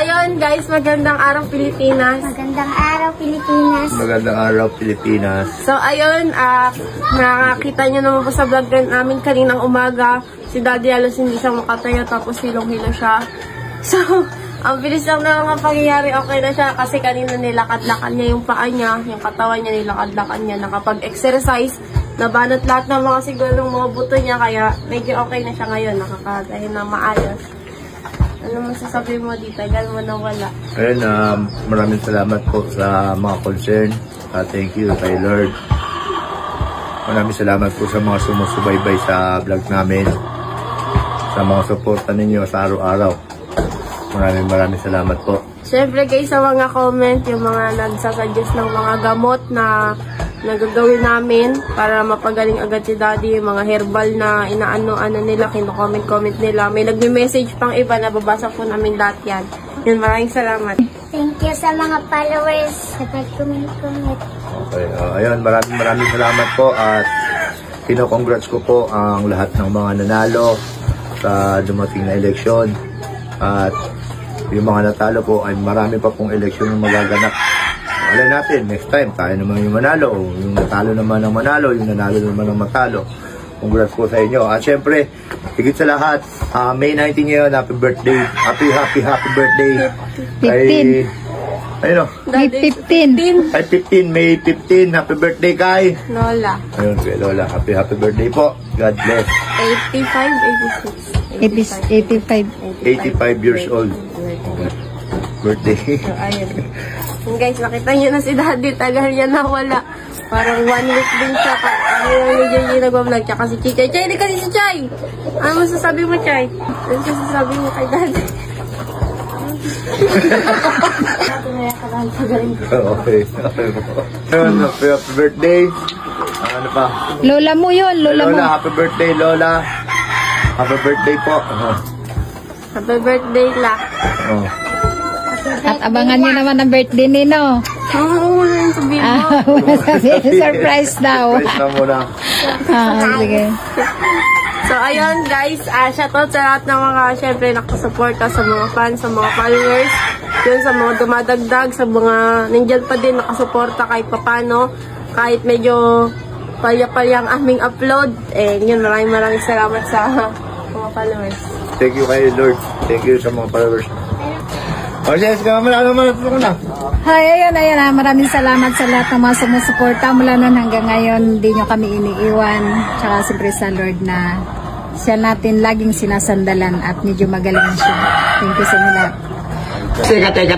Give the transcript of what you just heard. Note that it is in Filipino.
ayun guys, magandang araw Pilipinas. Magandang araw Pilipinas. Magandang araw Pilipinas. So ayun, nakakita nyo naman po sa vlog namin kaninang umaga. Si Daddy halos hindi siya makatayo tapos hilong-hilo siya. So, ang bilis lang na mga pangyayari, okay na siya kasi kanina nilakad-lakad niya yung paa niya, yung katawan niya nilakad-lakad niya, nakapag-exercise, nabanat lahat ng mga sigurong mga buto niya kaya medyo okay na siya ngayon, nakakatahin na maayos. Ano masasabi mo dito? Tagal mo na wala. Ayun, maraming salamat po sa mga concern. Thank you kay Lord. Maraming salamat po sa mga sumusubaybay sa vlog namin. Sa mga suporta ninyo sa araw-araw. Maraming salamat po. Siyempre guys, sa mga comment, yung mga nagsasuggest ng mga gamot na nagagawin namin para mapagaling agad si Daddy, yung mga herbal na inaano-ano nila, kino-comment nila. May nagme-message pang iba na babasa po namin lahat yan. Yun, maraming salamat. Thank you sa mga followers na nag-comment. Okay, ayun, maraming salamat po at kino-congrats ko po ang lahat ng mga nanalo sa dumating na eleksyon. At yung mga natalo po ay marami pa pong eleksyon yung magaganap. Alay natin, next time, tayo naman yung manalo. Yung natalo naman ang manalo, yung nanalo naman ang matalo. Congrats po sa inyo. At syempre, higit sa lahat, May 19 ngayon, happy birthday. Happy birthday. 15. Ayun o. May 15. Ay, 15, May 15. Happy birthday kay Lola. Ayun, kay Lola. Happy birthday po. God bless. 85 years old. Birthday. So, ayun. And guys, nakita niyo na si Daddy, tagal niya nawala. Parang 1 week din siya. Ayun yung nag-vlog. Tsaka si Chichay. Chay, hindi kasi si Chay. Ano masasabi mo, Chay? Ano masasabi mo kay Daddy? Okay. Happy birthday. Ano pa? Lola mo yun, Lola mo. Happy birthday, Lola. Happy birthday po. Happy birthday, La. Oh. At abangan niyo naman ang birthday nino. Oo, wala yung sabihin mo. Surprise daw. Surprise na muna. Sige. So, ayun guys, shoutout sa lahat ng mga syempre nakasuporta sa mga fans, sa mga followers, yun sa mga dumadagdag, sa mga nandyan pa din nakasuporta kahit papano, kahit medyo palya-palya ang aming upload. Yun, maraming salamat sa mga followers. Thank you kay Lord. Thank you sa mga followers. O, yes, naman na. Hi, ayun. Maraming salamat sa lahat ng mga sumusuporta. Mula noon hanggang ngayon, hindi nyo kami iniiwan. Tsaka siyempre sa Lord na siya natin laging sinasandalan at medyo magaling siya. Thank you sa inyo lahat. Teka.